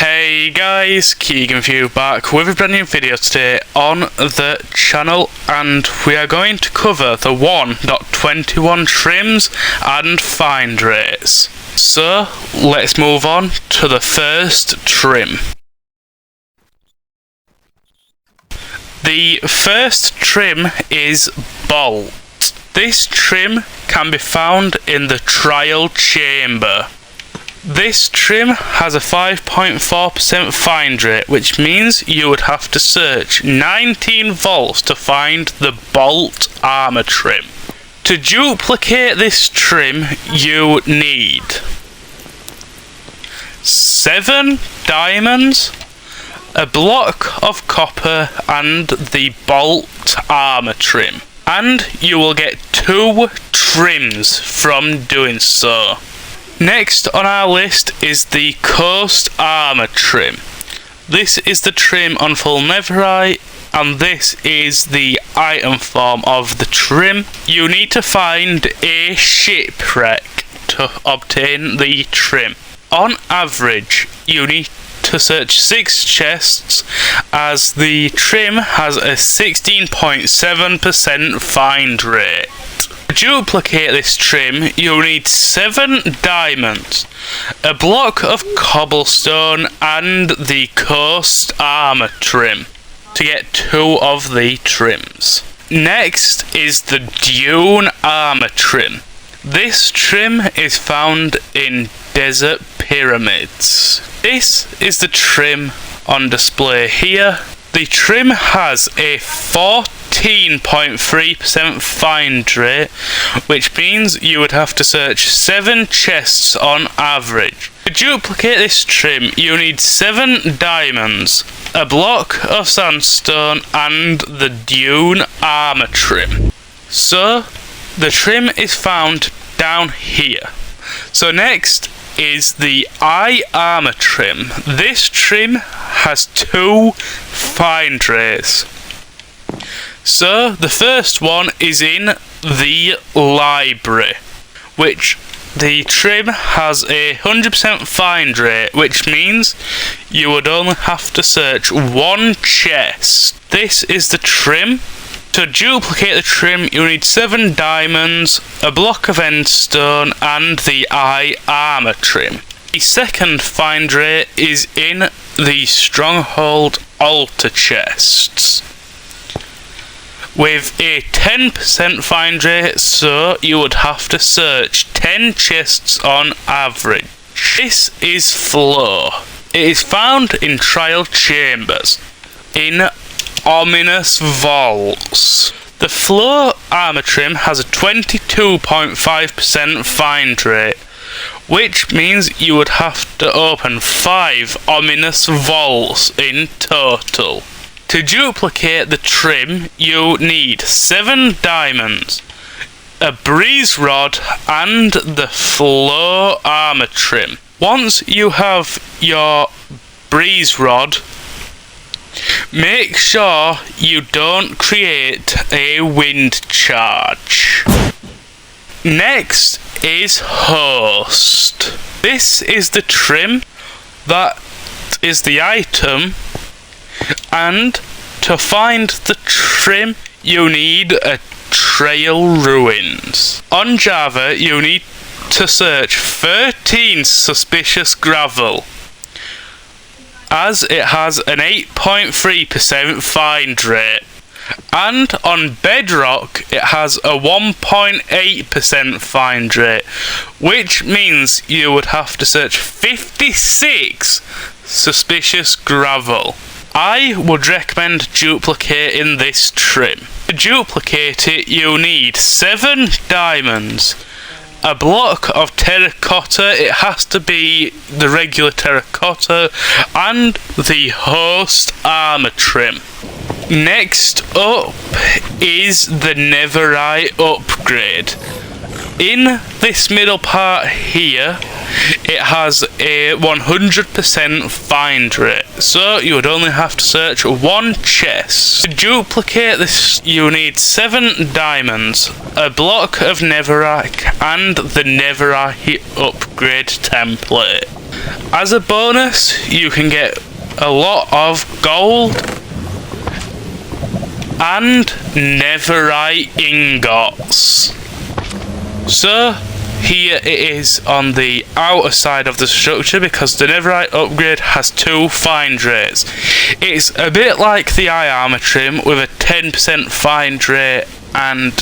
Hey guys, Keegan for you back with a brand new video today on the channel, and we are going to cover the 1.21 trims and find rates. So let's move on to the first trim. The first trim is Bolt. This trim can be found in the trial chamber. This trim has a 5.4% find rate, which means you would have to search 19 volts to find the Bolt armor trim. To duplicate this trim, you need 7 diamonds, a block of copper, and the Bolt armor trim. And you will get 2 trims from doing so. Next on our list is the Coast Armour trim. This is the trim on full netherite, and this is the item form of the trim. You need to find a shipwreck to obtain the trim. On average, you need to search 6 chests, as the trim has a 16.7% find rate. To duplicate this trim, you'll need 7 diamonds, a block of cobblestone, and the Coast Armour trim to get 2 of the trims. Next is the Dune Armour trim. This trim is found in Desert Pyramids. This is the trim on display here. The trim has a 14.3% find rate, which means you would have to search 7 chests on average. To duplicate this trim, you need 7 diamonds, a block of sandstone, and the Dune Armour trim. So, the trim is found down here. So next is the Eye Armour trim. This trim has 2 find rates. So the first one is in the library, which the trim has a 100% find rate, which means you would only have to search 1 chest. This is the trim. To duplicate the trim, you need 7 diamonds, a block of endstone, and the Eye Armour trim. The second find rate is in the Stronghold altar chests, with a 10% find rate, so you would have to search 10 chests on average. This is Floor. It is found in trial chambers, in ominous vaults. The Floor armor trim has a 22.5% find rate, which means you would have to open 5 ominous vaults in total. To duplicate the trim, you need 7 diamonds, a breeze rod, and the Floor armor trim. Once you have your breeze rod, make sure you don't create a wind charge. Next is Host. This is the trim, that is the item, and to find the trim you need a Trail Ruins. On Java you need to search 13 suspicious gravel, as it has an 8.3% find rate, and on Bedrock it has a 1.8% find rate, which means you would have to search 56 suspicious gravel. I would recommend duplicating this trim. To duplicate it, you need 7 diamonds, a block of terracotta, it has to be the regular terracotta, and the Host armor trim. Next up is the Netherite upgrade. In this middle part here, it has a 100% find rate, so you would only have to search 1 chest. To duplicate this, you need 7 diamonds, a block of netherite, and the netherite upgrade template. As a bonus, you can get a lot of gold and netherite ingots. So here it is on the outer side of the structure, because the netherite upgrade has 2 find rates. It's a bit like the eye armor trim with a 10% find rate, and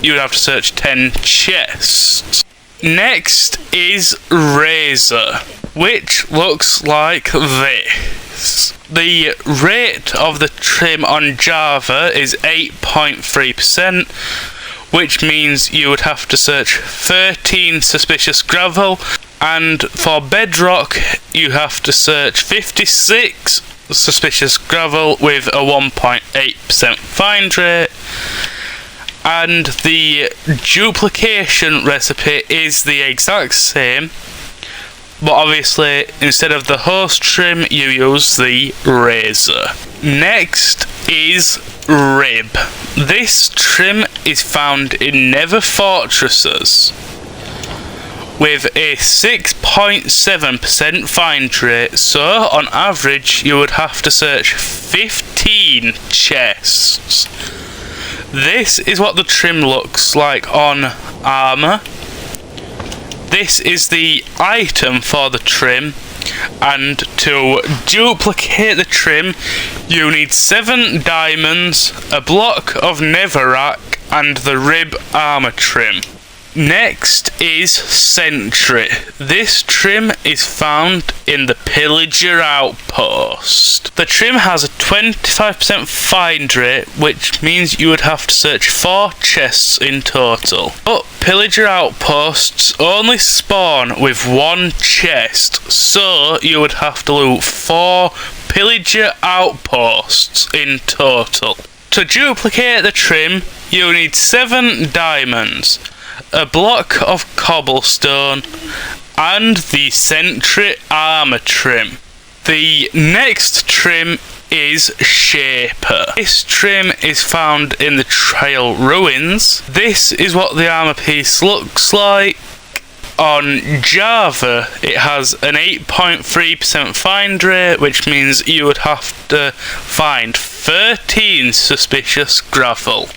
you would have to search 10 chests. Next is Razor, which looks like this. The rate of the trim on Java is 8.3%, which means you would have to search 13 suspicious gravel, and for bedrock you have to search 56 suspicious gravel with a 1.8% find rate. And the duplication recipe is the exact same, but obviously instead of the host trim you use the razor. Next is Rib. This trim is found in nether fortresses with a 6.7% find rate, so on average you would have to search 15 chests. This is what the trim looks like on armor. This is the item for the trim, and to duplicate the trim you need 7 diamonds, a block of netherrack, and the rib armor trim. Next is Sentry. This trim is found in the Pillager Outpost. The trim has a 25% find rate, which means you would have to search 4 chests in total. But Pillager Outposts only spawn with 1 chest, so you would have to loot 4 Pillager Outposts in total. To duplicate the trim, you need 7 diamonds, a block of cobblestone, and the Sentry armor trim. The next trim is Shaper. This trim is found in the Trail Ruins. This is what the armor piece looks like. On Java it has an 8.3% find rate, which means you would have to find 13 suspicious gravel.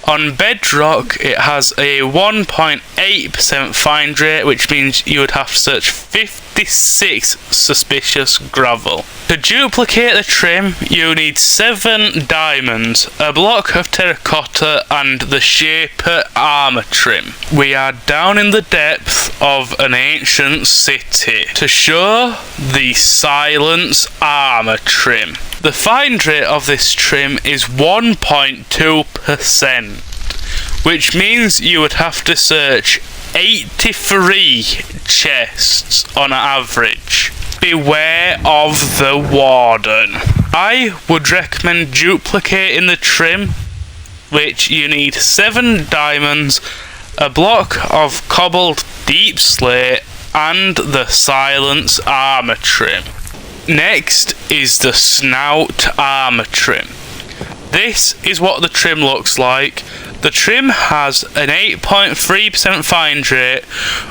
On Bedrock it has a 1.8% find rate, which means you would have to search 56 suspicious gravel. To duplicate the trim you need 7 diamonds, a block of terracotta, and the Shaper armor trim. We are down in the depth of an ancient city to show the Silence armor trim. The find rate of this trim is 1.2%, which means you would have to search 83 chests on average. Beware of the Warden. I would recommend duplicating the trim, which you need 7 diamonds, a block of cobbled deep slate, and the Silence armor trim. Next is the Snout armor trim. This is what the trim looks like. The trim has an 8.3% find rate,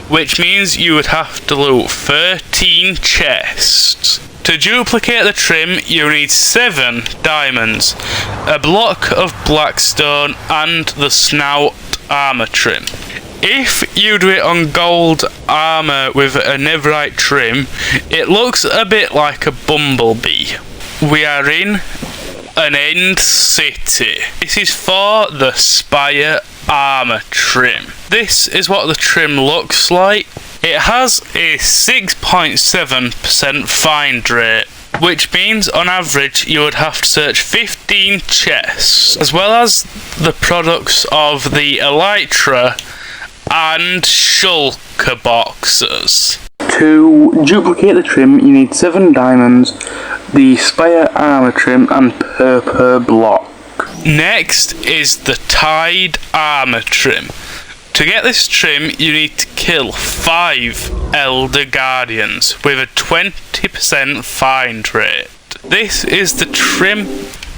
which means you would have to loot 13 chests. To duplicate the trim you need 7 diamonds, a block of blackstone, and the Snout armor trim. If you do it on gold armor with a netherite trim, it looks a bit like a bumblebee. We are in an end city. This is for the Spire armor trim. This is what the trim looks like. It has a 6.7% find rate, which means on average you would have to search 15 chests, as well as the products of the Elytra and shulker boxes. To duplicate the trim you need 7 diamonds, the Spire armor trim, and purple block. Next is the Tide armor trim. To get this trim you need to kill 5 Elder Guardians with a 20% find rate. This is the trim.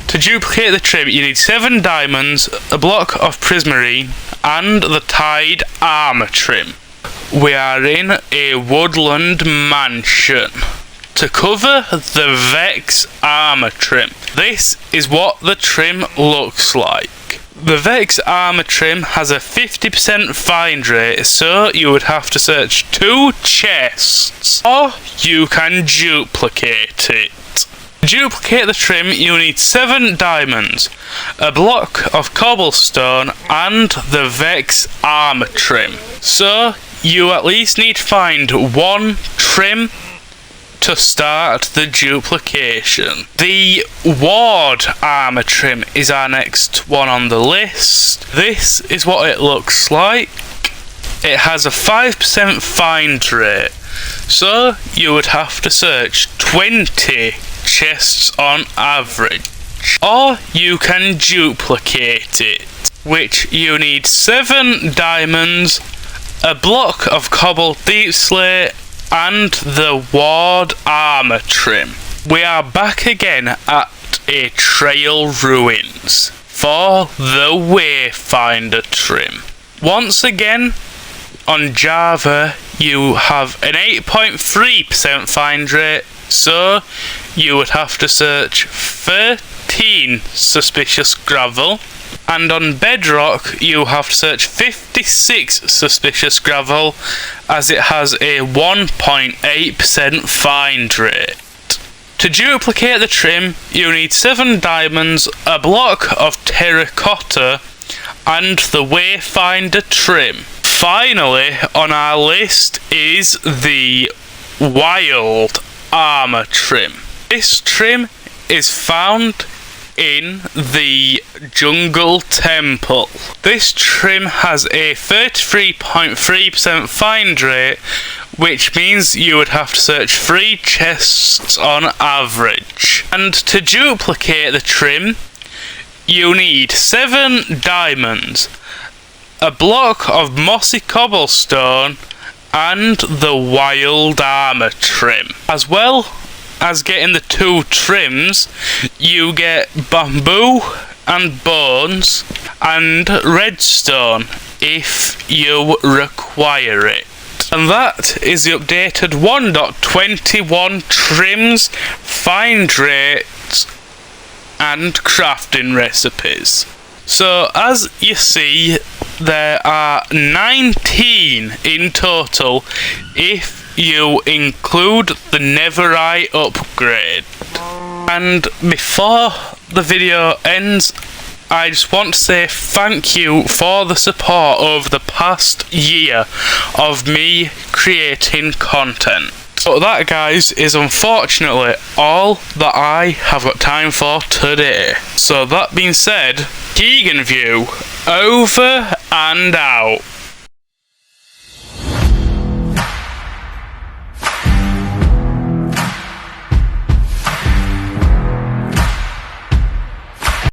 To duplicate the trim you need 7 diamonds, a block of prismarine, and the Tide armor trim. We are in a woodland mansion to cover the Vex armor trim. This is what the trim looks like. The Vex armor trim has a 50% find rate, so you would have to search 2 chests, or you can duplicate it. To duplicate the trim, you need 7 diamonds, a block of cobblestone, and the Vex armor trim. So you at least need to find 1 trim to start the duplication. The ward armor trim is our next one on the list. This is what it looks like. It has a 5% find rate, so you would have to search 20 chests on average, or you can duplicate it, which you need 7 diamonds, a block of cobble deep slate, and the ward armor trim. We are back again at a trail ruins for the wayfinder trim. Once again, on Java you have an 8.3% find rate, so you would have to search 13 suspicious gravel, and on Bedrock you have to search 56 suspicious gravel, as it has a 1.8% find rate. To duplicate the trim, you need 7 diamonds, a block of terracotta, and the wayfinder trim. Finally on our list is the wild armor trim. This trim is found in the jungle temple. This trim has a 33.3% find rate, which means you would have to search 3 chests on average. And to duplicate the trim, you need 7 diamonds, a block of mossy cobblestone, and the wild armor trim. As well as getting the 2 trims, you get bamboo and bones and redstone if you require it. And that is the updated 1.21 trims, find rates and crafting recipes. So as you see, there are 19 in total if you include the Netherite upgrade. And before the video ends, I just want to say thank you for the support over the past year of me creating content. So that, guys, is unfortunately all that I have got time for today. So that being said, Keegan View over and out.